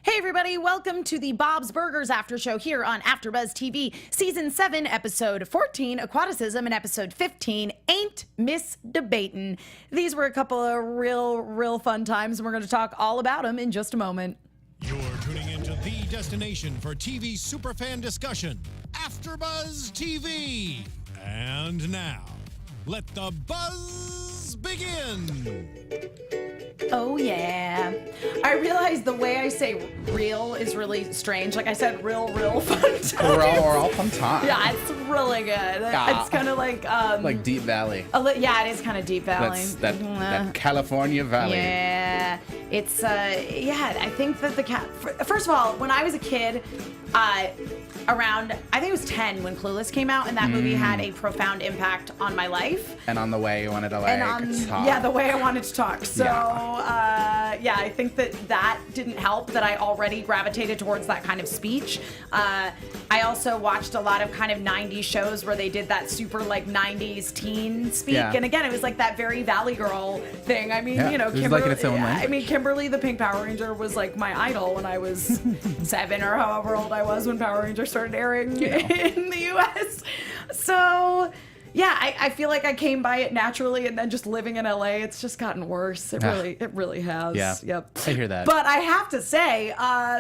Hey everybody, welcome to the Bob's Burgers After Show here on AFTERBUZZ TV, Season 7, Episode 14, Aquaticism, and Episode 15, Ain't Miss Debatin'. These were a couple of real fun times, and we're going to talk all about them in just a moment. You're tuning into the destination for TV superfan discussion, AFTERBUZZ TV. And now, let the buzz begin. Oh yeah. I realize the way I say real is really strange. Like I said real fun times. We're all fun times. Yeah, it's really good. Yeah. It's kind of like Deep Valley. Yeah, it is kind of Deep Valley. That's that California Valley. Yeah. It's I think that first of all, when I was a kid, around, I think it was 10 when Clueless came out, and that movie had a profound impact on my life. And on the way you wanted to talk. Yeah, the way I wanted to talk. So, I think that didn't help, that I already gravitated towards that kind of speech. I also watched a lot of kind of 90s shows where they did that super like 90s teen speak. Yeah. And again, it was like that very Valley Girl thing. I mean, Kimberly, like its own language. I mean, Kimberly the Pink Power Ranger was like my idol when I was 7 or however old I was when Power Rangers started airing in the U.S. So, yeah, I feel like I came by it naturally, and then just living in LA, it's just gotten worse. It really has. Yeah. Yep. I hear that. But I have to say,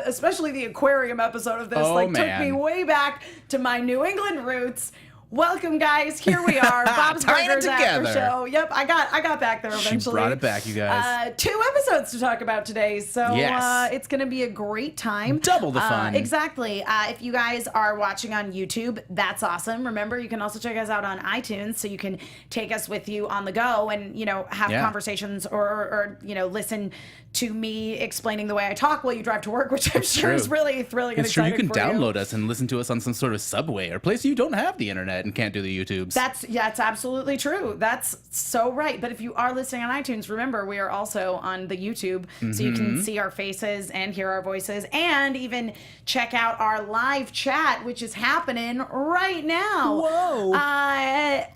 especially the aquarium episode of this, took me way back to my New England roots. Welcome, guys. Here we are. Bob's Burgers After Show. Yep, I got back there eventually. She brought it back, you guys. 2 episodes to talk about today, so yes. It's going to be a great time. Double the fun. Exactly. If you guys are watching on YouTube, that's awesome. Remember, you can also check us out on iTunes, so you can take us with you on the go and, have conversations or listen to me explaining the way I talk while you drive to work, which I'm sure is really thrilling and exciting for you. It's true. You can download us and listen to us on some sort of subway or place you don't have the internet and can't do the YouTubes. It's absolutely true. That's so right. But if you are listening on iTunes, remember, we are also on the YouTube, so you can see our faces and hear our voices and even check out our live chat, which is happening right now. Whoa.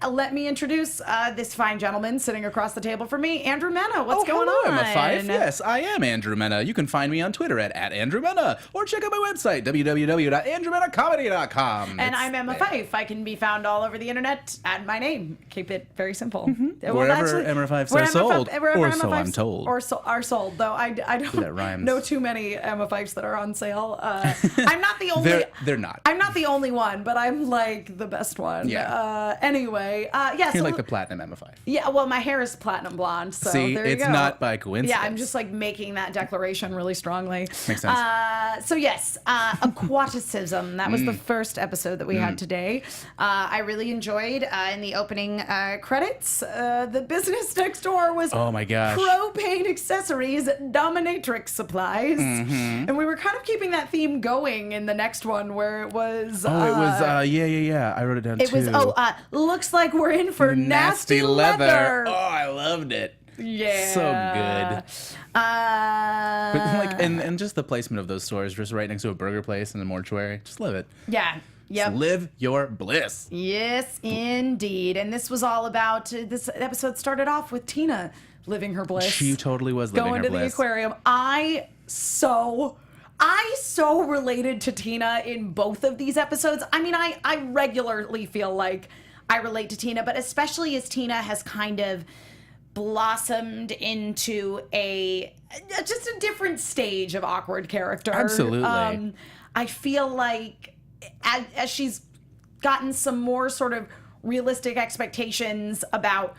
Let me introduce this fine gentleman sitting across the table from me, Andrew Mena. What's going on? I'm a Fyffe. Yes, I am Andrew Mena. You can find me on Twitter at Andrew Mena, or check out my website, www.andrewmenacomedy.com. And I'm Emma Fyffe. I can be found all over the internet at my name. Keep it very simple. Wherever Emma Fyffes are sold, or so I'm told. Or are sold, though I don't know too many Emma Fyffes that are on sale. I'm not the only... They're not. I'm not the only one, but I'm like the best one. Yeah. Anyway, You're like the platinum Emma Fyffe. Yeah, well, my hair is platinum blonde, so see, there you go. It's not by coincidence. Yeah, I'm just like making that declaration really strongly. Makes sense. So yes, Aquaticism. That was the first episode that we had today. I really enjoyed in the opening credits. The business next door was oh my gosh, propane accessories, dominatrix supplies, and we were kind of keeping that theme going in the next one where it was. It was yeah. I wrote it down too. It was looks like we're in for nasty leather. Oh, I loved it. Yeah. So good. But and just the placement of those stores just right next to a burger place and a mortuary. Just love it. Yeah. Yep. Just live your bliss. Yes, indeed. And this was all about, this episode started off with Tina living her bliss. She totally was living her bliss. Going to the aquarium. I so related to Tina in both of these episodes. I mean, I regularly feel like I relate to Tina, but especially as Tina has kind of blossomed into just a different stage of awkward character. Absolutely. I feel like as she's gotten some more sort of realistic expectations about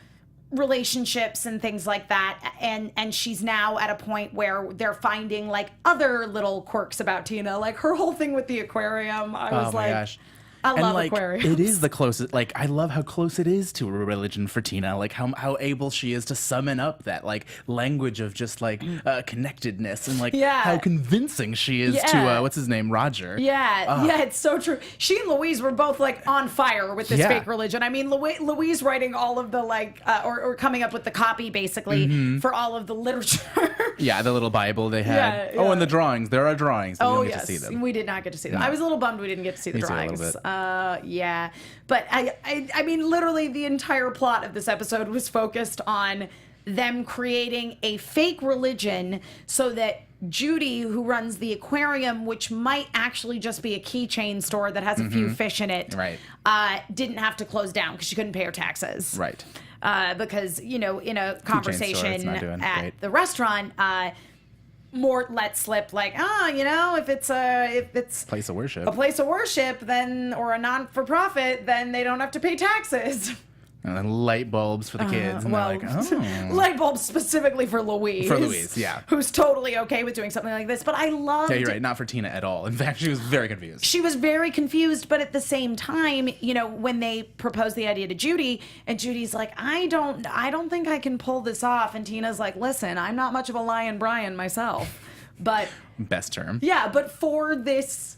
relationships and things like that, and she's now at a point where they're finding like other little quirks about Tina, like her whole thing with the aquarium. I was like, gosh. I love aquariums. It is the closest. Like, I love how close it is to a religion for Tina. Like how able she is to summon up that like language of just like connectedness and like how convincing she is to what's his name, Roger. Yeah, it's so true. She and Louise were both like on fire with this fake religion. I mean, Louise writing all of the like or coming up with the copy basically for all of the literature. Yeah, the little Bible they had. Yeah. Oh, and the drawings. There are drawings. We don't get to see them. We did not get to see them. No. I was a little bummed we didn't get to see the drawings. A little bit. Yeah. But I mean, literally the entire plot of this episode was focused on them creating a fake religion so that Judy, who runs the aquarium, which might actually just be a keychain store that has a few fish in it, Right. Didn't have to close down because she couldn't pay her taxes. Right. Because, in a conversation at great. the restaurant, Mort let slip like, if it's Place of worship. a place of worship, then, or a non-for-profit, then they don't have to pay taxes. And then light bulbs for the kids. And they're like, oh. Light bulbs specifically for Louise. For Louise, yeah. Who's totally okay with doing something like this. But I loved... Yeah, you're right. Not for Tina at all. In fact, she was very confused. She was very confused, but at the same time, when they proposed the idea to Judy, and Judy's like, I don't think I can pull this off. And Tina's like, listen, I'm not much of a Lion Brian myself. But... Best term. Yeah, but for this,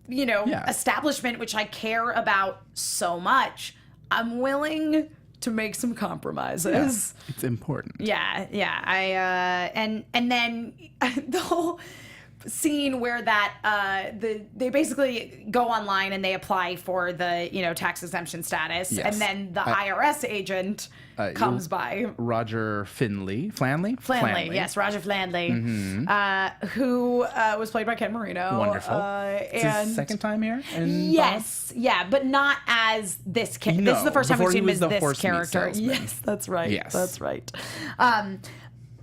establishment, which I care about so much... I'm willing to make some compromises. Yeah, it's important. Yeah. And then the whole scene where they basically go online and they apply for the tax exemption status, Yes. and then the IRS agent comes by. Roger Flanley, yes, Roger Flanley, who was played by Ken Marino. Wonderful. It's his second time here. Yes, yeah, but not as this. This is the first time we've seen him as this character. Yes, that's right. Yes, that's right.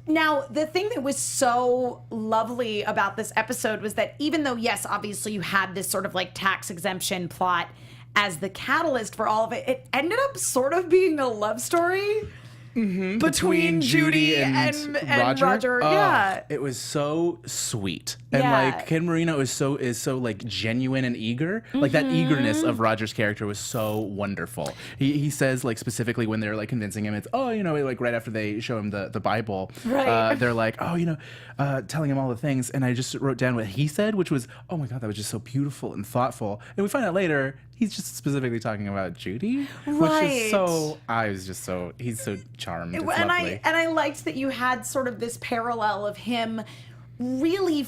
Now, the thing that was so lovely about this episode was that even though, yes, obviously you had this sort of like tax exemption plot as the catalyst for all of it, it ended up sort of being a love story between Judy and Roger. Yeah. It was so sweet. And like Ken Marino is so like genuine and eager. Like that eagerness of Roger's character was so wonderful. He says like specifically when they're like convincing him, it's like right after they show him the Bible, right. They're like, telling him all the things, and I just wrote down what he said, which was, oh my God, that was just so beautiful and thoughtful. And we find out later he's just specifically talking about Judy, right. which is so. He's so charmed. It's lovely. And I liked that you had sort of this parallel of him really,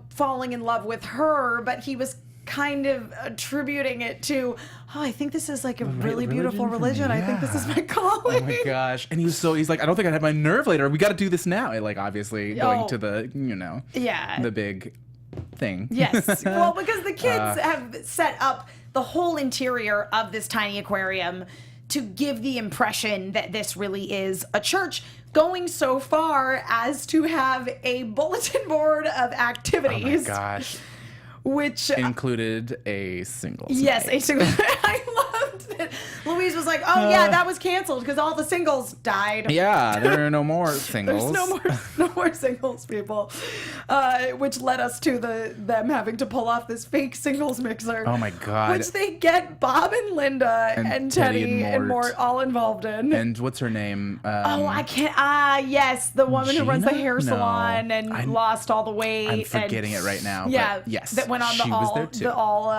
falling in love with her, but he was kind of attributing it to, I think this is like a really beautiful religion. Yeah. I think this is my calling. Oh my gosh. And he's like, I don't think I'd have my nerve later. We got to do this now. Like, obviously going to the, the big thing. Yes. Well, because the kids have set up the whole interior of this tiny aquarium to give the impression that this really is a church, going so far as to have a bulletin board of activities. Oh my gosh. Which included a singles Yes, night. a singles I loved it. Louise was like, that was canceled because all the singles died. Yeah, there are no more singles. There's no more singles, people. Which led us to them having to pull off this fake singles mixer. Oh my God. Which they get Bob and Linda and Teddy and Mort all involved in. And what's her name? I can't. Yes, the woman who runs the hair salon and lost all the weight. I'm forgetting it right now. Yeah, but yes. That went on the all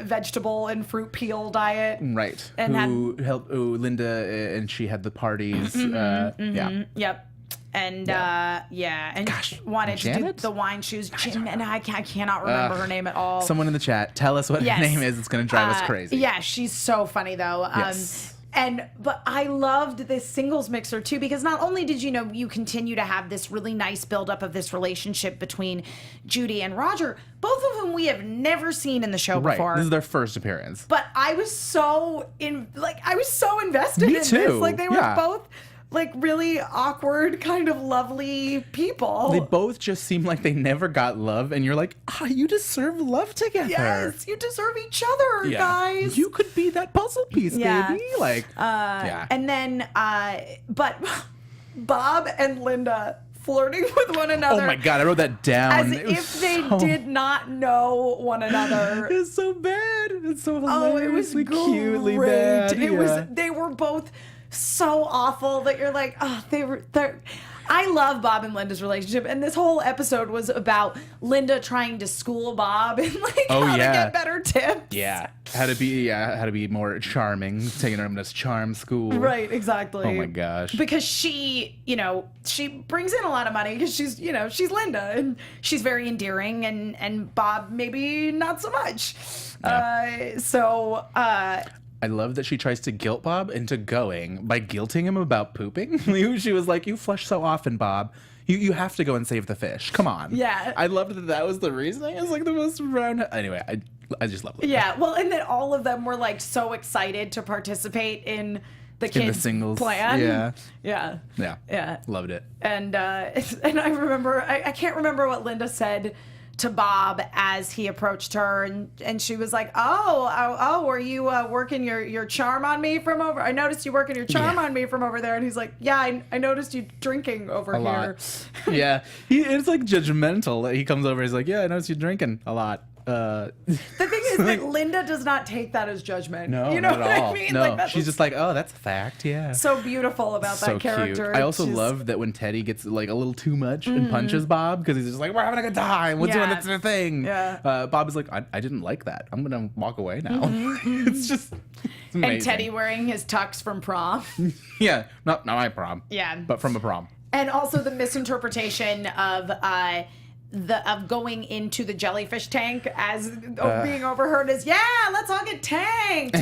vegetable and fruit peel diet. Right. And who helped Linda, and she had the parties. Yeah. Yep. And and gosh, wanted Janet? to do the wine shoes. And I cannot remember her name at all. Someone in the chat, tell us what her name is. It's going to drive us crazy. Yeah, she's so funny though. Yes. But I loved this singles mixer too, because not only did you continue to have this really nice buildup of this relationship between Judy and Roger, both of whom we have never seen in the show before. This is their first appearance. But I was so invested in too. this. Like they were both like really awkward, kind of lovely people. They both just seem like they never got love, and you're like, you deserve love together. Yes, you deserve each other, guys. You could be that puzzle piece, baby. Like, And then, but Bob and Linda flirting with one another. Oh my God, I wrote that down. As if they did not know one another. It's so bad. It's so hilariously, it was cutely great. bad. They were both so awful that you're like, I love Bob and Linda's relationship, and this whole episode was about Linda trying to school Bob and how to get better tips. Yeah, how to be more charming, taking her to charm school. Right, exactly. Oh my gosh. Because she brings in a lot of money because she's Linda and she's very endearing, and Bob maybe not so much. Yeah. I love that she tries to guilt Bob into going by guilting him about pooping. She was like, you flush so often, Bob. You have to go and save the fish. Come on. Yeah. I loved that was the reasoning. It's like the most round. Anyway, I just love it. Yeah. Well, and then all of them were like so excited to participate in the kids' singles plan. Yeah. Yeah. Loved it. And I remember, I can't remember what Linda said to Bob as he approached her, and she was like, oh, were you working your charm on me from over? I noticed you working your charm on me from over there. And he's like, yeah, I noticed you drinking over here. Lot. Yeah, it's like judgmental. He comes over, he's like, yeah, I noticed you drinking a lot. The thing is that Linda does not take that as judgment. No, you know not what at all. I mean? No, Like, she's just like, oh, that's a fact. Yeah. So beautiful about that character. Cute. I also love that when Teddy gets like a little too much and punches Bob because he's just like, we're having a good time. We're doing this thing. Yeah. Bob is like, I didn't like that. I'm gonna walk away now. It's just it's amazing. And Teddy wearing his tux from prom. Yeah, not my prom. Yeah. But from a prom. And also the misinterpretation of going into the jellyfish tank as being overheard as, let's all get tanked.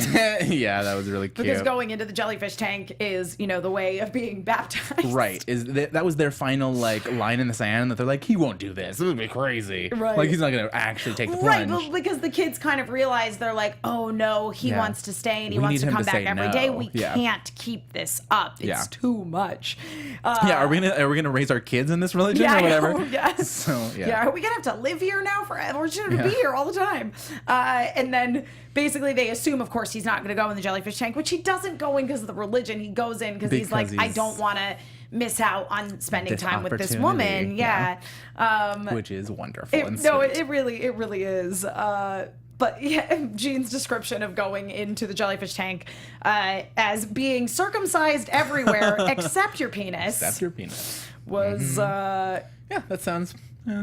Yeah, that was really cute. Because going into the jellyfish tank is, the way of being baptized. Right. That was their final like line in the sand that they're like, he won't do this. This would be crazy. Right. Like he's not gonna actually take the plunge. Right, because the kids kind of realize they're like, oh no, he wants to stay and he wants to come back every day. We can't keep this up. It's too much. Are we gonna raise our kids in this religion or whatever? Yes. So are we gonna have to live here now forever? We're just gonna be here all the time. And then basically they assume, of course, he's not gonna go in the jellyfish tank, which he doesn't go in because of the religion. He goes in because he's like, I don't want to miss out on spending time with this woman. Which is wonderful. It really is. But yeah, Jean's description of going into the jellyfish tank as being circumcised everywhere except your penis. Except your penis. Was that sounds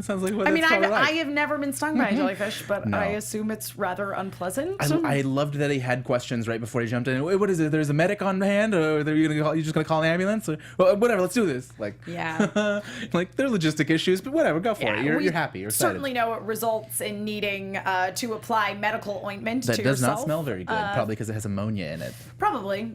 like what I have never been stung by a jellyfish, but I assume it's rather unpleasant. I loved that he had questions right before he jumped in. Wait, what is it? There's a medic on hand, or are you just gonna call an ambulance? Or whatever, let's do this. Like, like they're logistic issues, but whatever, go for it. You're happy. You're excited. Certainly know it results in needing to apply medical ointment to yourself. That does not smell very good, probably because it has ammonia in it. Probably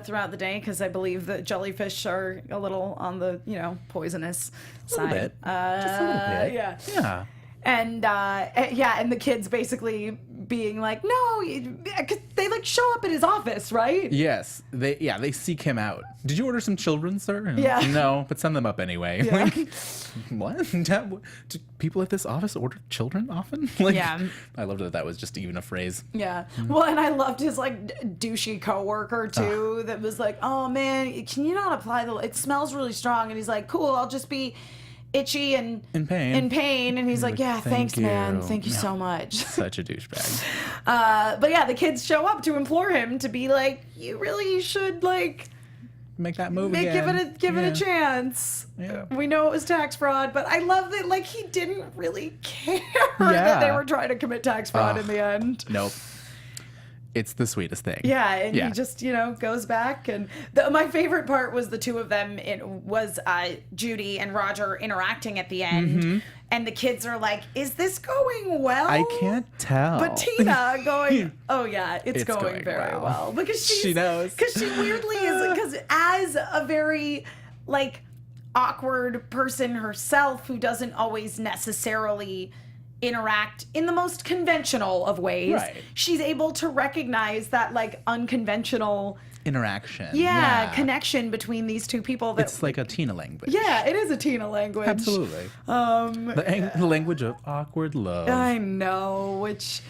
throughout the day, because I believe that jellyfish are a little on the poisonous side. A little bit. Just a little bit. Yeah. And and the kids basically being like, no, cause they like show up at his office, right? Yes, they seek him out. Did you order some children, sir? Yeah. No, but send them up anyway. Yeah. Like, what? Do people at this office order children often? Like, I loved that was just even a phrase. Yeah. Well, and I loved his like douchey coworker too. That was like, oh man, can you not apply it smells really strong? And he's like, cool, I'll just be itchy and in pain, and he's like, yeah, thanks, man, thank you so much. Such a douchebag. But yeah, the kids show up to implore him to be like, you really should like make that move again. Give it a chance. Yeah. We know it was tax fraud, but I love that like he didn't really care that they were trying to commit tax fraud in the end. Nope. It's the sweetest thing. Yeah, and he just, goes back. And my favorite part was the two of them. It was Judy and Roger interacting at the end. And the kids are like, is this going well? I can't tell. But Tina going, oh, yeah, it's going very well. Because she knows. Because she weirdly is, because as a very, like, awkward person herself who doesn't always necessarily interact in the most conventional of ways, she's able to recognize that like unconventional interaction, connection between these two people. It's like a Tina language. Yeah, it is a Tina language. Absolutely. The language of awkward love. I know, which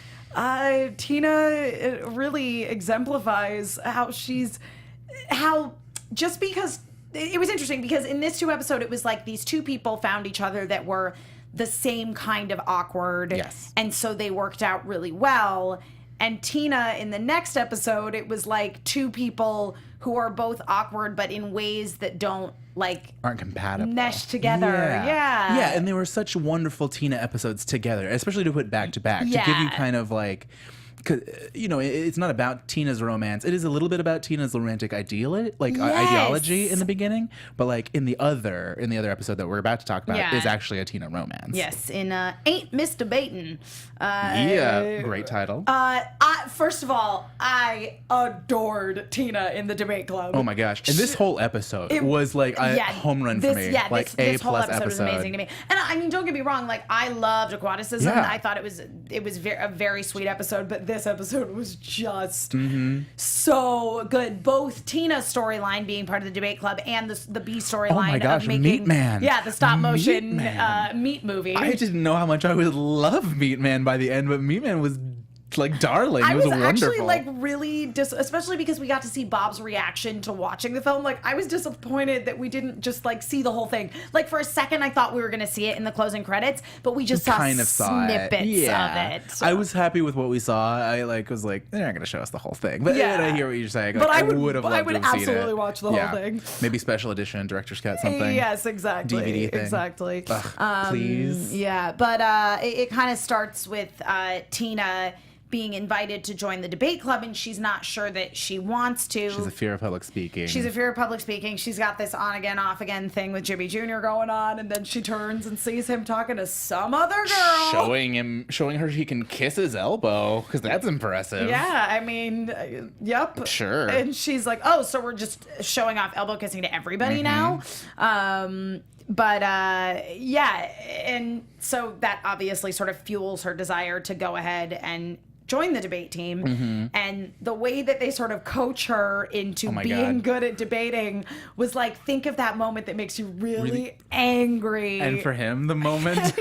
Tina really exemplifies how just because it was interesting because in this 2 episode it was like these two people found each other that were the same kind of awkward. Yes. And so they worked out really well. And Tina, in the next episode, it was like 2 people who are both awkward, but in ways that aren't compatible. Mesh together. Yeah. Yeah, and they were such wonderful Tina episodes together, especially to put back to back, to give you kind of like, cause, it's not about Tina's romance. It is a little bit about Tina's romantic ideology in the beginning, but like in the other episode that we're about to talk about is actually a Tina romance. Yes, in Ain't Miss Debatin. Great title. First of all, I adored Tina in the debate club. Oh my gosh. And this whole episode was like a home run for me. Yeah, like this whole A+ episode was amazing to me. And I mean, don't get me wrong, like I loved Aquaticism. Yeah. I thought it was a very sweet episode, but this episode was just so good. Both Tina's storyline being part of the debate club and the B storyline Oh my gosh, of making Meat Man. Yeah, the stop motion meat movie. I didn't know how much I would love Meat Man by the end, but Meat Man was like darling. It was wonderful. Actually like really especially because we got to see Bob's reaction to watching the film. Like I was disappointed that we didn't just like see the whole thing. Like for a second I thought we were gonna see it in the closing credits, but we just saw snippets of it. So. I was happy with what we saw. I was like, they're not gonna show us the whole thing. But I hear what you're saying. Like, but I would have loved to have seen it. absolutely watch the whole thing. Maybe special edition, director's cut, something. Yes, exactly. DVD thing. Exactly. Ugh, please. Yeah, but it kind of starts with Tina being invited to join the debate club, and she's not sure that she wants to. She's a fear of public speaking. She's got this on again, off again thing with Jimmy Jr. going on, and then she turns and sees him talking to some other girl. Showing her he can kiss his elbow, because that's impressive. Yeah, I mean, yep. Sure. And she's like, oh, so we're just showing off elbow kissing to everybody now? But yeah, and so that obviously sort of fuels her desire to go ahead and join the debate team. And the way that they sort of coach her into being good at debating was like, think of that moment that makes you really angry. And for him, the moment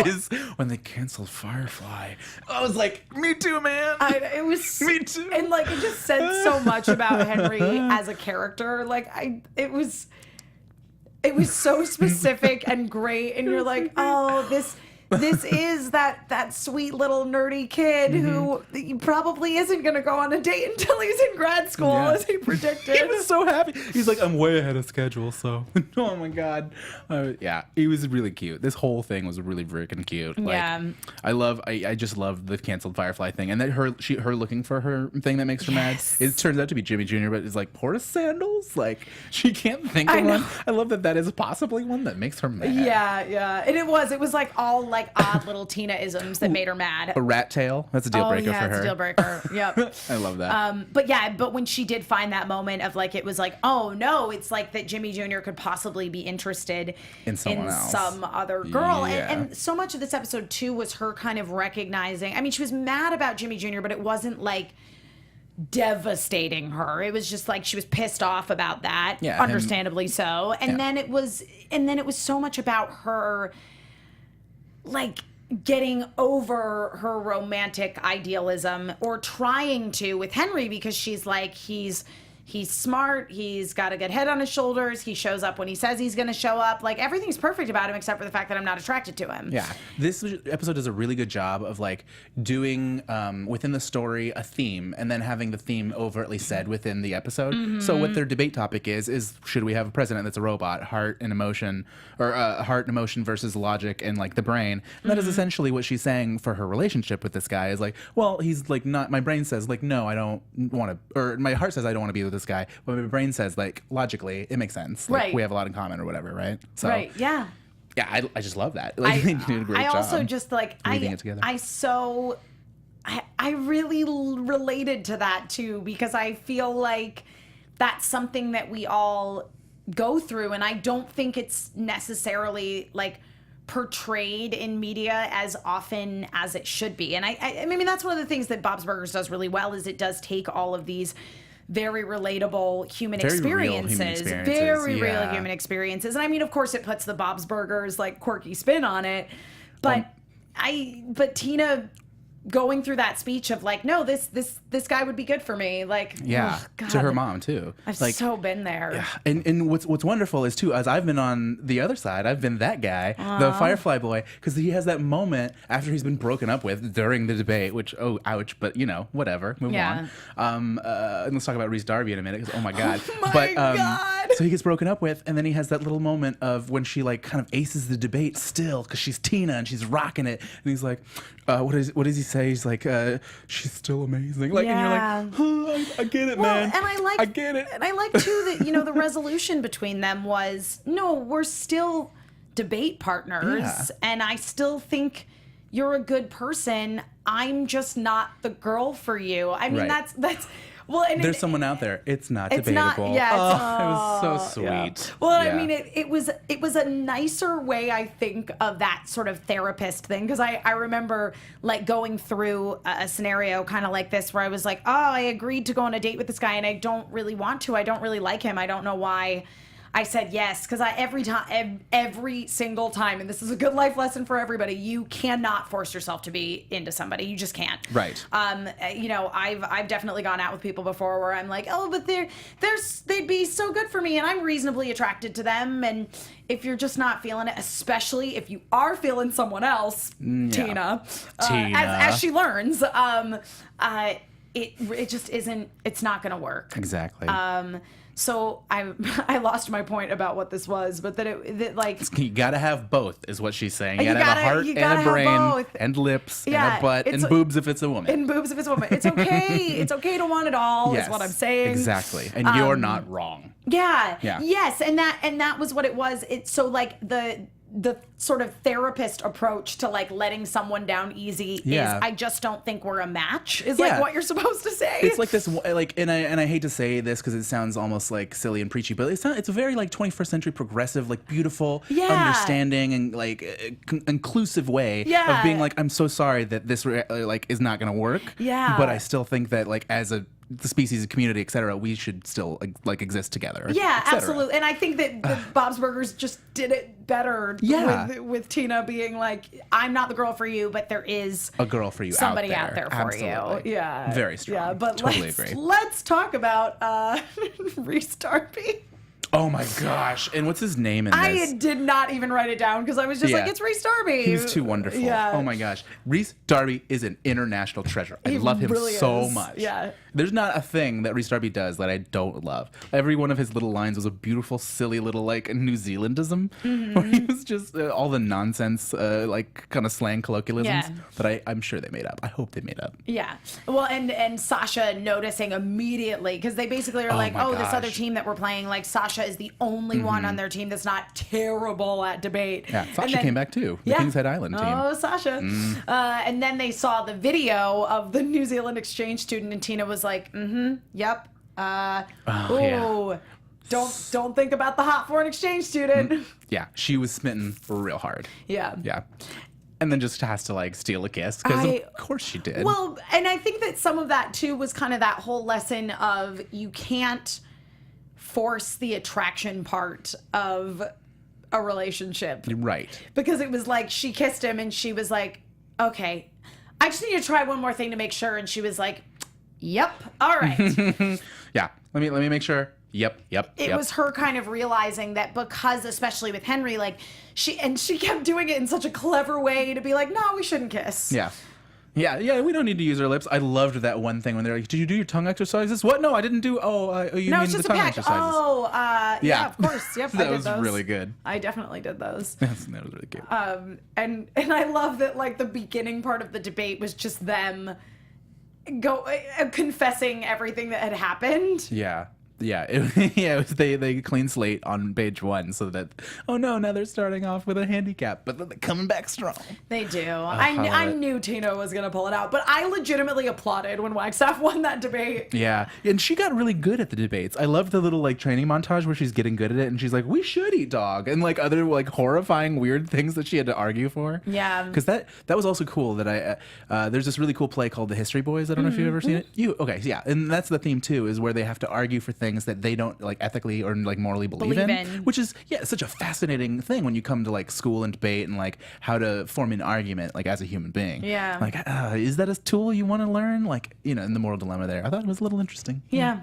is when they canceled Firefly. I was like, me too, man. It was me too. And like it just said so much about Henry as a character. Like it was so specific and great, and you're like, oh, this is that sweet little nerdy kid who probably isn't going to go on a date until he's in grad school, as he predicted. He was so happy. He's like, I'm way ahead of schedule, so. Oh my God. Yeah, he was really cute. This whole thing was really freaking cute. Like, I just love the canceled Firefly thing, and that her looking for her thing that makes her mad. It turns out to be Jimmy Jr., but it's like porta sandals. Like she can't think of one. I love that is possibly one that makes her mad. Yeah, and it was like all like odd little Tina-isms that made her mad. A rat tail. That's a deal breaker for her. It's a deal breaker. Yep. I love that. But when she did find that moment of like, it was like, oh no, it's like that Jimmy Jr. could possibly be interested in some other girl. Yeah. And so much of this episode too was her kind of recognizing, I mean, she was mad about Jimmy Jr., but it wasn't like devastating her. It was just like she was pissed off about that. Yeah. Understandably so. And then it was so much about her like getting over her romantic idealism, or trying to, with Henry, because she's like, he's smart, he's got a good head on his shoulders, he shows up when he says he's going to show up, like everything's perfect about him except for the fact that I'm not attracted to him. Yeah, this episode does a really good job of like doing within the story a theme, and then having the theme overtly said within the episode. So what their debate topic is should we have a president that's a robot, heart and emotion, or heart and emotion versus logic and like the brain? And that is essentially what she's saying for her relationship with this guy, is like, well, he's like not, my brain says like, no, I don't want to, or my heart says I don't want to be with this guy, but my brain says like, logically it makes sense, like, we have a lot in common or whatever, right? So yeah, I just love that. Like, they did a great job. I also just like weaving it together. I really related to that too, because I feel like that's something that we all go through, and I don't think it's necessarily like portrayed in media as often as it should be. And I mean, that's one of the things that Bob's Burgers does really well, is it does take all of these very relatable human experiences. Very real human experiences. And I mean, of course, it puts the Bob's Burgers like quirky spin on it. But Tina going through that speech of like, no, this guy would be good for me, like, oh, God, to her mom too. I've like, so been there. Yeah. And what's wonderful is too, as I've been on the other side, I've been that guy, the Firefly boy, because he has that moment after he's been broken up with during the debate, which, oh, ouch, but you know, whatever, move on. And let's talk about Rhys Darby in a minute, because oh my God. God. So he gets broken up with, and then he has that little moment of when she like kind of aces the debate still, because she's Tina and she's rocking it, and he's like, what does he say? He's like, she's still amazing. Like, and you're like, I get it, man. And I get it. And I like too that, you know, the resolution between them was, no, we're still debate partners, and I still think you're a good person. I'm just not the girl for you. I mean, Right. that's well, and There's someone out there. It's not it's debatable. not. Yeah, it was so sweet. yeah. Well, Yeah. I mean, it was a nicer way, I think, of that sort of therapist thing, because I remember like going through a scenario kind of like this where I was like, oh, I agreed to go on a date with this guy and I don't really want to. I don't really like him. I don't know why I said yes, because every single time, and this is a good life lesson for everybody, you cannot force yourself to be into somebody. You just can't. Right. You know, I've definitely gone out with people before where I'm like, oh, but they'd be so good for me, and I'm reasonably attracted to them. And if you're just not feeling it, especially if you are feeling someone else, Tina, as she learns, it just isn't. It's not going to work. Exactly. So I lost my point about what this was, but that like you gotta have both, is what she's saying. You You gotta have a gotta- heart you and gotta a have brain both. and lips and Yeah, a butt it's and boobs if it's a woman. in boobs if it's a woman. It's okay. It's okay to want it all. Yes, Is what I'm saying. Exactly. And you're not wrong. Yeah. Yeah. Yes, and that was what it was. It's so like the sort of therapist approach to like letting someone down easy Yeah. is I just don't think we're a match. Is Yeah. like what you're supposed to say. It's like this, like, and I hate to say this because it sounds almost like silly and preachy, but it's a very like 21st century progressive, like beautiful, Yeah. understanding and like inclusive way Yeah. of being like, I'm so sorry that this like is not gonna work. Yeah. But I still think that like as the species, community, etc., we should still like exist together. Yeah, et cetera. absolutely. And I think that the Bob's Burgers just did it better Yeah. with Tina being like, I'm not the girl for you, but there is A girl for you somebody out there, for Absolutely. you. Yeah. Very strong. Yeah, but Totally agree. let's talk about Rhys Darby. Oh my gosh! And what's his name in this? I did not even write it down because I was just Yeah. like, it's Rhys Darby. He's too wonderful. Yeah. Oh my gosh. Rhys Darby is an international treasure. I He love him really so is. much. Yeah. There's not a thing that Rhys Darby does that I don't love. Every one of his little lines was a beautiful, silly little like New Zealandism, where he was just all the nonsense, like kind of slang colloquialisms Yeah. that I'm sure they made up. I hope they made up. Yeah. Well, and Sasha noticing immediately, because they basically are like, my oh, this other gosh. team that we're playing, like Sasha is the only one on their team that's not terrible at debate. Yeah, And Sasha then- came back too. The Yeah. King's Head Island team. Oh, Sasha. And then they saw the video of the New Zealand exchange student, and Tina was like, yep. yeah. Don't think about the hot foreign exchange student. Yeah, she was smitten real hard. Yeah. Yeah. And then just has to like steal a kiss because I- of course she did. Well, and I think that some of that too was kind of that whole lesson of you can't force the attraction part of a relationship. Right. Because it was like she kissed him and she was like, okay, I just need to try one more thing to make sure. And she was like, yep, all right. Yeah. Let me make sure. Yep. It was her kind of realizing that because, especially with Henry, like she kept doing it in such a clever way to be like, no, we shouldn't kiss. Yeah. Yeah, we don't need to use our lips. I loved that one thing when they're like, did you do your tongue exercises? What? No, I didn't do. You No, mean it's just the a tongue peck. exercises. Oh, yeah, of course. Yep, I That did was those. really good. I definitely did those. That was really cute. And I love that like the beginning part of the debate was just them confessing everything that had happened. Yeah. It was they clean slate on page 1 so that, oh no, now they're starting off with a handicap, but then they're coming back strong. They do. I love I it. knew Tina was going to pull it out, but I legitimately applauded when Wagstaff won that debate. Yeah, and she got really good at the debates. I love the little like training montage where she's getting good at it, and she's like, "We should eat dog," and like other like horrifying weird things that she had to argue for. Yeah. because that was also cool. That there's this really cool play called The History Boys. I don't know if you've ever seen it. Yeah, and that's the theme too, is where they have to argue for things that they don't like ethically or like morally believe in, which is such a fascinating thing when you come to like school and debate and like how to form an argument like as a human being. Yeah. like is that a tool you want to learn? Like in the moral dilemma there. I thought it was a little interesting. Yeah.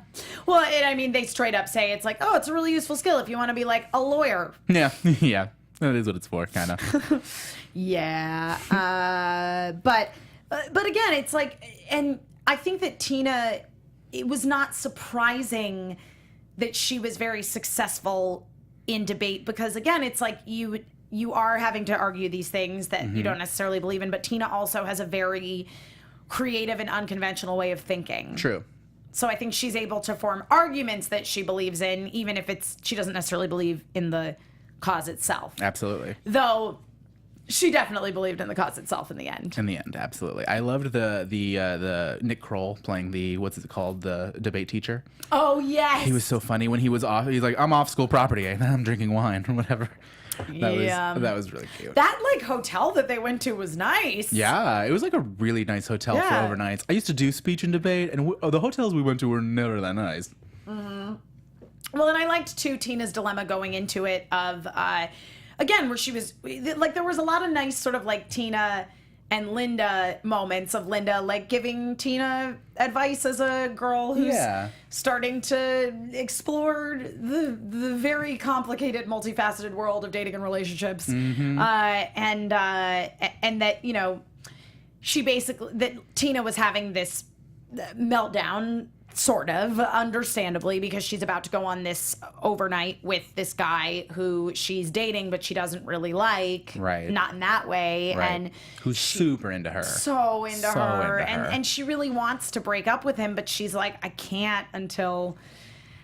Well, I mean, they straight up say it's like, oh, it's a really useful skill if you want to be like a lawyer. Yeah, yeah. That is what it's for, kind of. Yeah. But again, it's like, and I think that Tina, it was not surprising that she was very successful in debate because, again, it's like you are having to argue these things that you don't necessarily believe in, but Tina also has a very creative and unconventional way of thinking. True. So I think she's able to form arguments that she believes in, even if she doesn't necessarily believe in the cause itself. Absolutely. Though she definitely believed in the cause itself in the end. In the end, absolutely. I loved the Nick Kroll playing the, what's it called, the debate teacher. Oh, yes. He was so funny when he was off. He's like, I'm off school property. I'm drinking wine or whatever. That was really cute. That like hotel that they went to was nice. Yeah, it was like a really nice hotel for overnights. I used to do speech and debate, and the hotels we went to were never that nice. Mm-hmm. Well, and I liked too Tina's dilemma going into it of again, where she was like, there was a lot of nice sort of like Tina and Linda moments of Linda like giving Tina advice as a girl who's starting to explore the very complicated, multifaceted world of dating and relationships. Mm-hmm. And that, you know, she basically, that Tina was having this meltdown, sort of, understandably, because she's about to go on this overnight with this guy who she's dating, but she doesn't really like. Right. Not in that way. Right. And who's super into her. So into her. And she really wants to break up with him, but she's like, I can't until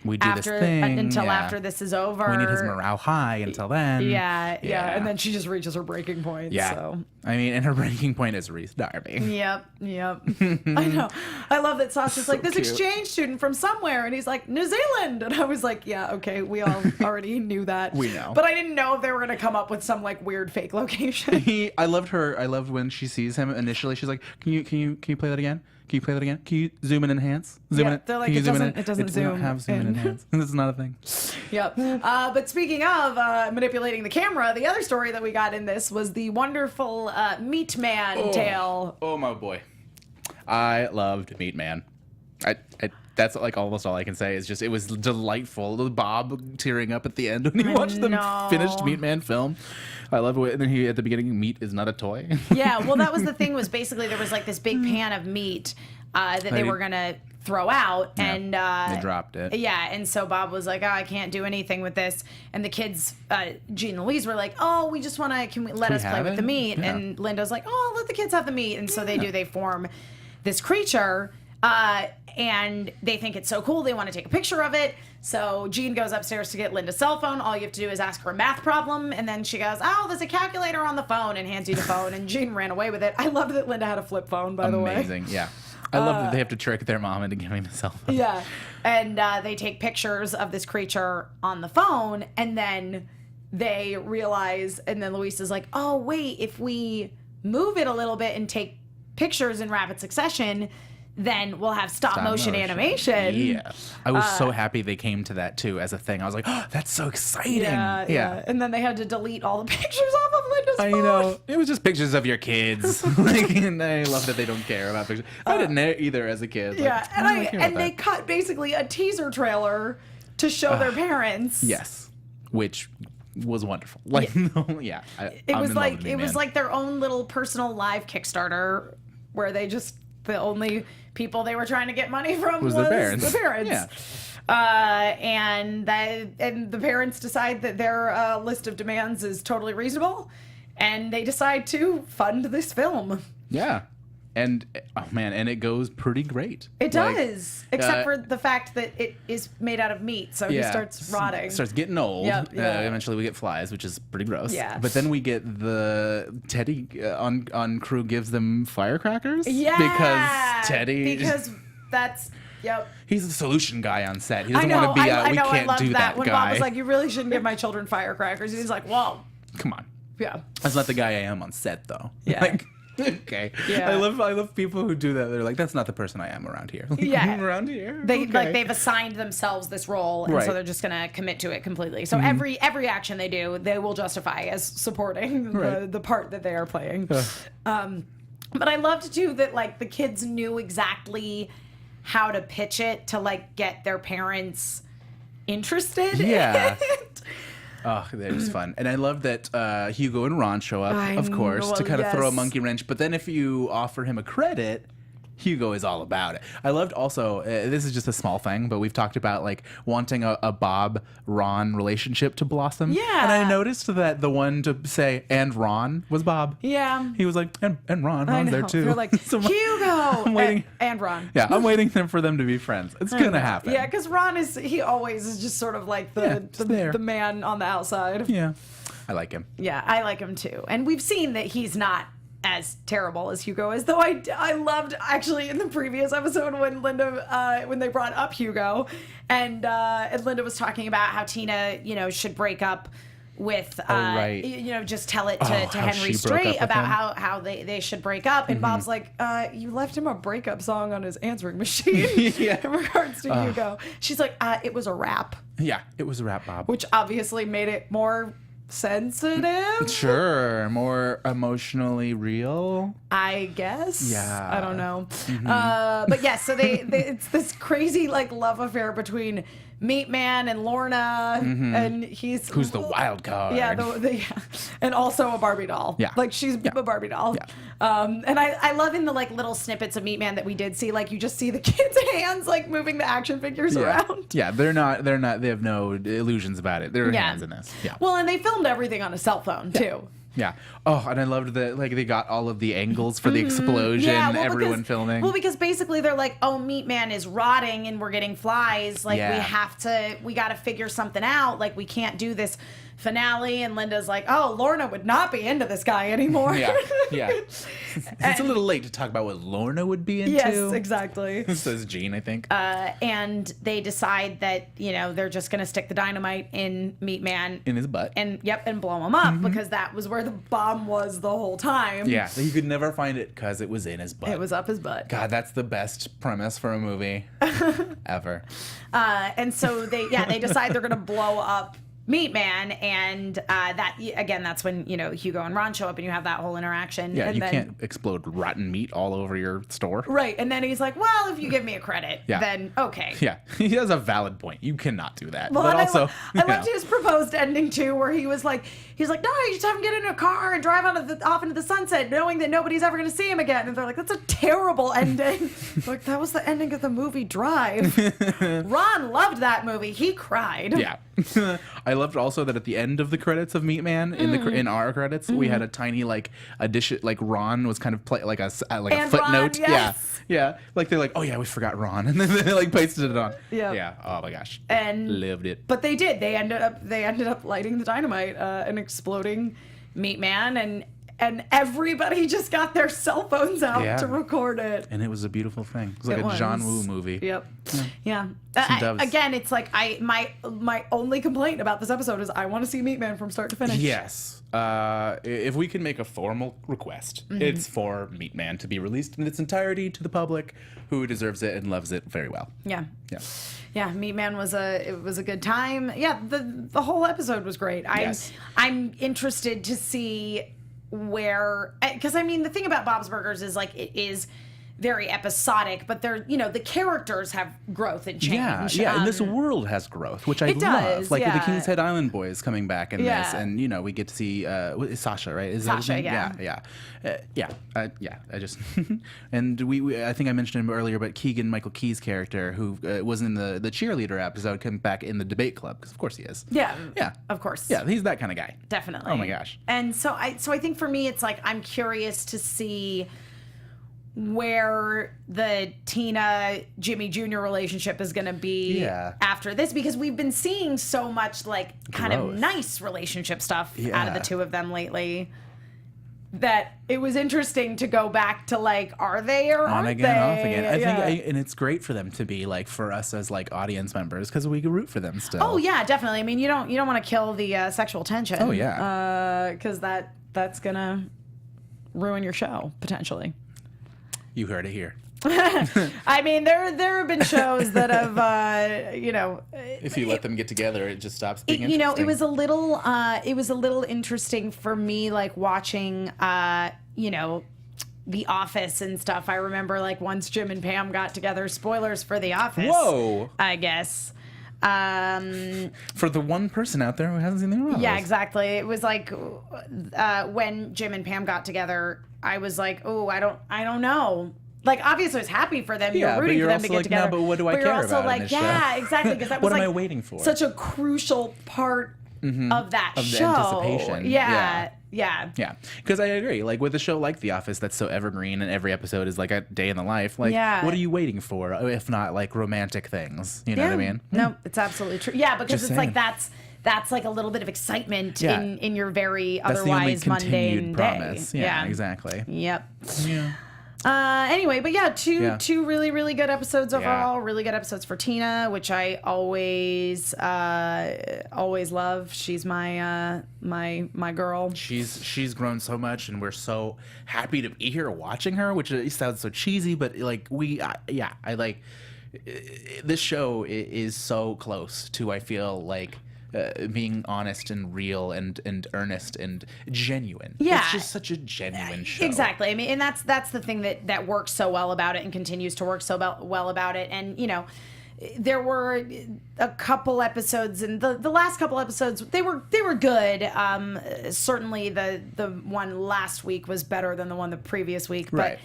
we do this thing. Until after this is over. We need his morale high until then. Yeah. And then she just reaches her breaking point. Yeah. So. I mean, and her breaking point is Rhys Darby. Yep. I know. I love that Sasha's like, this exchange student from somewhere. And he's like, New Zealand. And I was like, yeah, okay. We all already knew that. We know. But I didn't know if they were going to come up with some like weird fake location. I loved her. I loved when she sees him initially. She's like, can you play that again? Can you play that again? Can you zoom in and enhance? Zoom in. They're like, it doesn't zoom. We don't have zoom in and enhance. This is not a thing. Yep. But speaking of manipulating the camera, the other story that we got in this was the wonderful Meat Man tale. Oh my boy, I loved Meat Man. That's like almost all I can say is just it was delightful. Bob tearing up at the end when he watched the finished Meat Man film. I love it. And then he at the beginning, meat is not a toy. Yeah, well, that was the thing. Was basically there was like this big pan of meat that they were gonna throw out, and they dropped it. Yeah, and so Bob was like, "Oh, I can't do anything with this." And the kids, Gene and Louise, were like, "Oh, we just want to. Can we let us play with the meat?" Yeah. And Linda's like, "Oh, let the kids have the meat." And so they do. They form this creature. And they think it's so cool, they want to take a picture of it. So Jean goes upstairs to get Linda's cell phone. All you have to do is ask her a math problem. And then she goes, oh, there's a calculator on the phone, and hands you the phone. And Jean ran away with it. I loved that Linda had a flip phone, by the way. Amazing, yeah. I love that they have to trick their mom into giving the cell phone. Yeah. And they take pictures of this creature on the phone. And then they realize, and then Louise is like, oh, wait, if we move it a little bit and take pictures in rapid succession, then we'll have stop motion animation. Yeah. I was so happy they came to that too as a thing. I was like, oh, that's so exciting. Yeah. And then they had to delete all the pictures off of Linda's phone. I know. It was just pictures of your kids. And I love that they don't care about pictures. I didn't either as a kid. Yeah. And they cut basically a teaser trailer to show their parents. Yes. Which was wonderful. Like, it was like their own little personal live Kickstarter where they just, the only people they were trying to get money from was the parents. Yeah. And the parents decide that their list of demands is totally reasonable, and they decide to fund this film. Yeah. And oh man, and it goes pretty great. It does, except for the fact that it is made out of meat, so he starts rotting. Starts getting old. Yep. Eventually, we get flies, which is pretty gross. Yeah. But then we get the Teddy on crew gives them firecrackers. Yeah. Because that's. Yep. He's the solution guy on set. He doesn't want to be we can't do that when guy. Bob was like, you really shouldn't give my children firecrackers. And he's like, whoa. Come on. Yeah. That's not the guy I am on set, though. Yeah. Like, okay. Yeah. I love people who do that. They're like, that's not the person I am around here. Like, yeah. Around here. They've assigned themselves this role, and so they're just gonna commit to it completely. So every action they do, they will justify as supporting the part that they are playing. But I loved too that like the kids knew exactly how to pitch it to like get their parents interested in it. Oh, that was fun. And I love that Hugo and Ron show up, of course, to kind of throw a monkey wrench. But then if you offer him a credit, Hugo is all about it. I loved also, this is just a small thing, but we've talked about like wanting a Bob-Ron relationship to blossom. Yeah. And I noticed that the one to say, and Ron, was Bob. Yeah. He was like, and Ron's there too. They're like, so Hugo! I'm waiting. And Ron. Yeah, I'm waiting for them to be friends. It's going to happen. Yeah, because Ron he always is just sort of like the man on the outside. Yeah. I like him. Yeah, I like him too. And we've seen that he's not as terrible as Hugo is, though I loved actually in the previous episode when Linda when they brought up Hugo and Linda was talking about how Tina should break up with just tell it to Henry straight about how they should break up, and Bob's like, you left him a breakup song on his answering machine in regards to Hugo. She's like, it was a rap. Yeah, it was a rap, Bob, which obviously made it more sensitive, sure, more emotionally real, I guess. Yeah, I don't know. But yeah, so they it's this crazy like love affair between Meat Man and Lorna, and who's the wild card. Yeah, and also a Barbie doll. Yeah, like she's a Barbie doll. Yeah. And I love in the like little snippets of Meat Man that we did see, like you just see the kids' hands like moving the action figures around. Yeah, they're not. They have no illusions about it. They're hands in this. Yeah. Well, and they filmed everything on a cell phone too. Yeah. Oh, and I loved that, like, they got all of the angles for the explosion, everyone filming. Well, because basically they're like, oh, Meat Man is rotting and we're getting flies. Like, we got to figure something out. Like, we can't do this finale. And Linda's like, oh, Lorna would not be into this guy anymore. Yeah. It's a little late to talk about what Lorna would be into. Yes, exactly. Says Jean, I think. And they decide that, they're just going to stick the dynamite in Meat Man. In his butt. And blow him up because that was where the bomb was the whole time. Yeah, he could never find it because it was in his butt. It was up his butt. God, that's the best premise for a movie ever. And so they decide they're going to blow up Meat Man, and that's when Hugo and Ron show up, and you have that whole interaction. Yeah, and then, can't explode rotten meat all over your store, right? And then he's like, "Well, if you give me a credit, then okay." Yeah, he has a valid point. You cannot do that. Well, but also, I loved his proposed ending too, where he was like, "No, you just have him get in a car and drive off into the sunset, knowing that nobody's ever going to see him again." And they're like, "That's a terrible ending." Like, that was the ending of the movie Drive. Ron loved that movie. He cried. Yeah. I loved also that at the end of the credits of Meat Man, in our credits, we had a tiny addition, like Ron was kind of like a footnote. Ron, yes. Yeah. Like they're like, oh yeah, we forgot Ron, and then they pasted it on. Yeah. Oh my gosh. And lived it. But they did. They ended up lighting the dynamite and exploding Meat Man, and everybody just got their cell phones out to record it. And it was a beautiful thing. It was like a John Woo movie. Yep. Yeah. Again, it's like my only complaint about this episode is I want to see Meat Man from start to finish. Yes. If we can make a formal request, it's for Meat Man to be released in its entirety to the public, who deserves it and loves it very well. Yeah. Yeah, Meat Man was a good time. Yeah, the whole episode was great. I'm interested to see where, because I mean the thing about Bob's Burgers is like it is very episodic, but they're the characters have growth and change. Yeah, and this world has growth, which I love. Like the King's Head Island boys coming back in this, and we get to see Sasha, right? Is Sasha, I just and we I think I mentioned him earlier, but Keegan Michael Key's character, who was in the cheerleader episode, came back in the debate club because of course he is. Yeah, of course. Yeah, he's that kind of guy. Definitely. Oh my gosh. And so I think for me it's like I'm curious to see where the Tina Jimmy Jr. relationship is going to be after this, because we've been seeing so much like kind of nice relationship stuff out of the two of them lately that it was interesting to go back to like, are they or aren't again, they? Off again. I think, and it's great for them to be like, for us as like audience members, because we can root for them still. Oh yeah, definitely. I mean, you don't want to kill the sexual tension. Oh yeah, because that's gonna ruin your show potentially. You heard it here. I mean, there have been shows that have, if you let them get together, it just stops being interesting. It was a little interesting for me, like watching, The Office and stuff. I remember like once Jim and Pam got together. Spoilers for The Office. Whoa! I guess. For the one person out there who hasn't seen The Office. Yeah, exactly. It was like when Jim and Pam got together, I was like, oh, I don't know. Like, obviously, I was happy for them. You're rooting for them to get together. No, but what do I care about? You're also like, show? Exactly. Because that was what am I waiting for? Such a crucial part of that show. Of the anticipation. Yeah. Because I agree. Like with a show like The Office that's so evergreen and every episode is like a day in the life. Like, what are you waiting for if not like romantic things? You know what I mean? No, it's absolutely true. Yeah, because Just it's saying. like that's like a little bit of excitement Yeah. in your very That's the only otherwise mundane continued day. promise. Yeah, exactly. Yep. Yeah. Anyway, but yeah, two really, really good episodes overall. Yeah. Really good episodes for Tina, which I always love. She's my my girl. She's grown so much, and we're so happy to be here watching her. Which sounds so cheesy, but like I like this show is so close to, I feel like, being honest and real and earnest and genuine. Yeah. It's just such a genuine show. Exactly. I mean, and that's the thing that works so well about it and continues to work so well about it. And, you know, there were a couple episodes, and the last couple episodes, they were good. Certainly the one last week was better than the one the previous week. But, Right.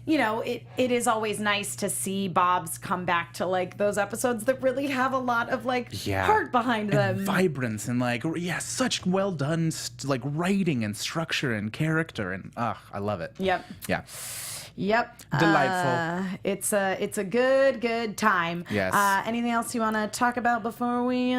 you know, it is always nice to see Bob's come back to, like, those episodes that really have a lot of, like, heart behind them. And vibrance and, like, such well done, like, writing and structure and character. And, I love it. Yep. Yeah. Yep. Delightful. It's a good time. Yes. Anything else you want to talk about before we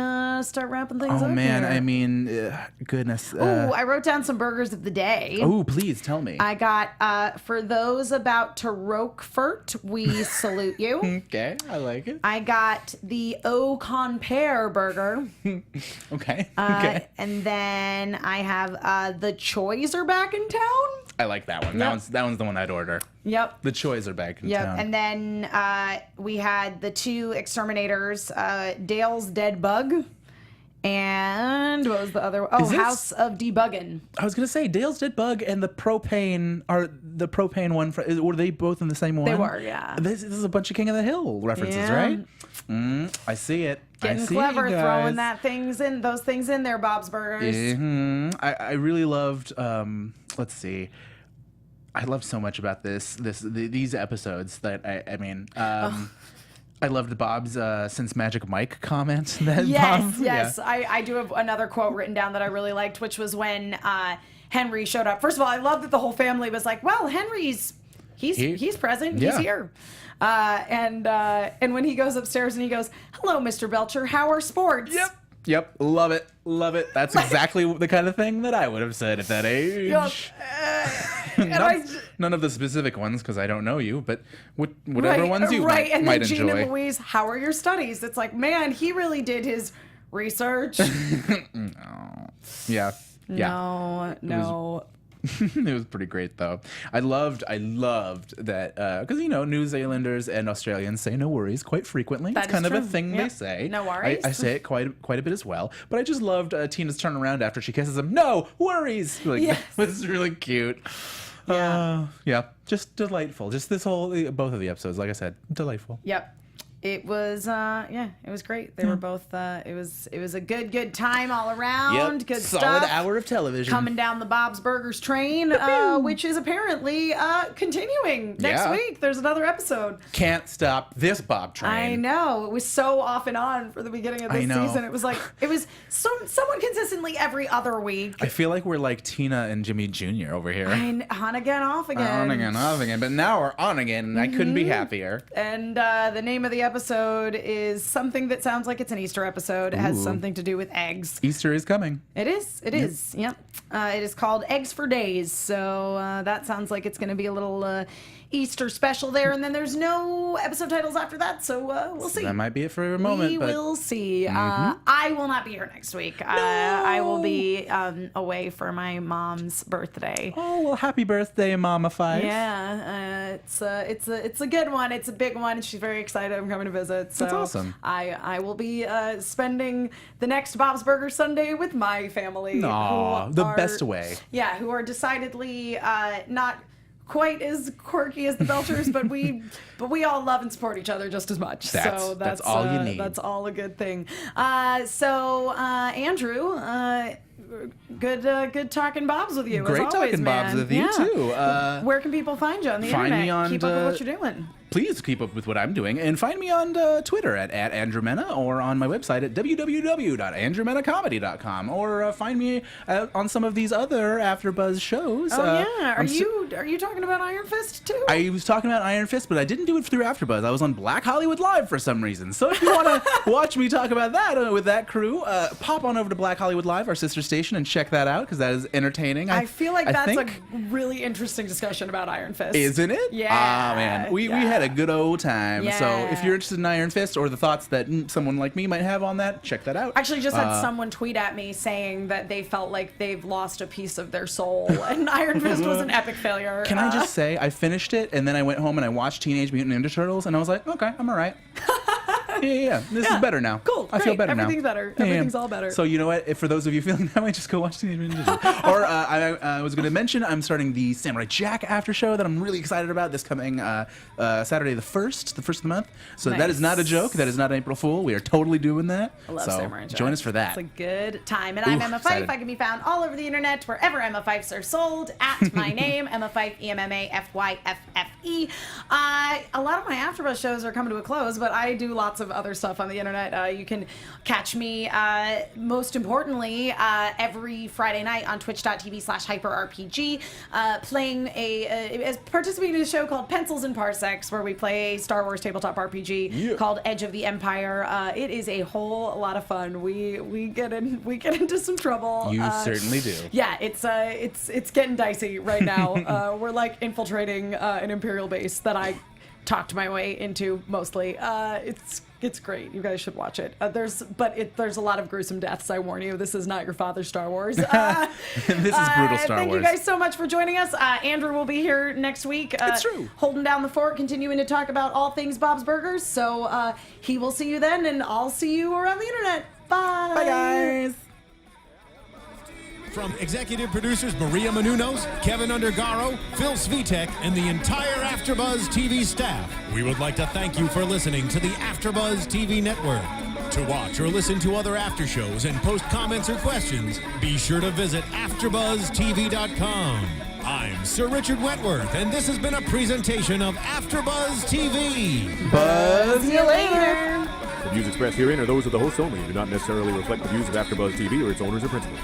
start wrapping things up? Oh, man. here? I mean, goodness. Ooh, I wrote down some burgers of the day. Oh, please tell me. I got, for those about to Roquefort, we salute you. Okay, I like it. I got the Au Compere burger. Okay. Okay. And then I have the Choys are back in town. I like that one. Yep. That one's the one I'd order. Yep. The Choys are back in Yep. town. And then we had the two exterminators, Dale's Dead Bug, and what was the other one? Oh, House of Debuggin'. I was gonna say Dale's Dead Bug and the propane one. Were they both in the same one? They were, yeah. This is a bunch of King of the Hill references, Yeah. right? I see it. Getting I see clever, it, you throwing guys. those things in there, Bob's Burgers. I really loved. Let's see. I loved so much about these episodes that I mean. I loved Bob's since Magic Mike comment. That Yes, Bob, yes. Yeah. I do have another quote written down that I really liked, which was when Henry showed up. First of all, I love that the whole family was like, "Well, he's present. Yeah. He's here." And when he goes upstairs and he goes, "Hello, Mr. Belcher. How are sports?" Yep. Love it. That's exactly the kind of thing that I would have said at that age. None of the specific ones, because I don't know you, but whatever ones you might and then Gene enjoy. and Louise, how are your studies? It's like, man, he really did his research. Yeah. No. It was pretty great though. I loved that because New Zealanders and Australians say no worries quite frequently. That It's kind is of a true. thing Yep. they say. No worries. I say it quite a bit as well. But I just loved Tina's turn around after she kisses him. No worries. Like, Yes. That was really cute. Yeah. Just delightful. Just both of the episodes, like I said, delightful. Yep. It was it was great. They were both it was a good time all around. Yep. Good Solid stuff. hour of television. Coming down the Bob's Burgers train, which is apparently continuing next Yeah. week. There's another episode. Can't stop this Bob train. I know. It was so off and on for the beginning of this season. It was like somewhat consistently every other week. I feel like we're like Tina and Jimmy Jr. over here. On again, off again. On again, off again. But now we're on again, and I couldn't be happier. And the name of the episode is something that sounds like it's an Easter episode. It has something to do with eggs. Easter is coming. It is. It is. Yep. It is called Eggs for Days. So that sounds like it's going to be a little Easter special there. And then there's no episode titles after that. So we'll see. That might be it for a moment. We will see. I will not be here next week. I will be away for my mom's birthday. Oh, well, happy birthday, Mama Fyffe. Yeah, it's a good one. It's a big one. She's very excited. I'm coming to visit. So That's awesome. I will be spending the next Bob's Burger Sunday with my family. Aw, the best way. Yeah, who are decidedly not quite as quirky as the Belchers, but we all love and support each other just as much. That's all you need. That's all a good thing. Andrew, good talking Bobs with you. Great as always, talking Bobs man. with you too. Where can people find you on the Find internet? me on Keep up with what you're doing. please keep up with what I'm doing and find me on Twitter at Andrew Mena or on my website at www.andrewmenacomedy.com or find me on some of these other AfterBuzz shows. Are you talking about Iron Fist too? I was talking about Iron Fist, but I didn't do it through AfterBuzz. I was on Black Hollywood Live for some reason. So if you want to watch me talk about that with that crew, pop on over to Black Hollywood Live, our sister station, and check that out because that is entertaining. I feel like that's a really interesting discussion about Iron Fist. Isn't it? Yeah. Ah, man. We had a good old time. Yeah. So if you're interested in Iron Fist or the thoughts that someone like me might have on that, check that out. Actually, just had someone tweet at me saying that they felt like they've lost a piece of their soul and Iron Fist was an epic failure. Can I just say, I finished it and then I went home and I watched Teenage Mutant Ninja Turtles and I was like, okay, I'm all right. Yeah. This is better now. Cool. I feel better now. Everything's better. Everything's all better. So you know what? If for those of you feeling that way, just go watch Teenage Mutant Ninja Turtles. Or I was going to mention I'm starting the Samurai Jack after show that I'm really excited about this coming Saturday the 1st of the month. So Nice. that is not a joke. That is not an April Fool. We are totally doing that. I love so Samurai Jack. join us for that. It's a good time. And I'm Emma Fyffe. Excited. I can be found all over the internet wherever Emma Fyffes are sold at my name, Emma Fyffe, EMMAFYFFE. A lot of my AfterBuzz shows are coming to a close, but I do lots of other stuff on the internet. You can catch me, most importantly, every Friday night on twitch.tv/hyperrpg, playing participating in a show called Pencils and Parsecs, where we play a Star Wars tabletop RPG called Edge of the Empire. It is a whole lot of fun. We get into some trouble. You certainly do. Yeah, it's getting dicey right now. We're like infiltrating an Imperial base that I talked my way into mostly. It's great. You guys should watch it. There's a lot of gruesome deaths. I warn you. This is not your father's Star Wars. This is brutal Star Wars. Thank you guys so much for joining us. Andrew will be here next week. It's true. Holding down the fort, continuing to talk about all things Bob's Burgers. So he will see you then, and I'll see you around the internet. Bye. Bye, guys. From executive producers Maria Menounos, Kevin Undergaro, Phil Svitek, and the entire AfterBuzz TV staff, we would like to thank you for listening to the AfterBuzz TV network. To watch or listen to other after shows and post comments or questions, be sure to visit AfterBuzzTV.com. I'm Sir Richard Wentworth, and this has been a presentation of AfterBuzz TV. Buzz you later. The views expressed herein are those of the hosts only and do not necessarily reflect the views of AfterBuzz TV or its owners or principals.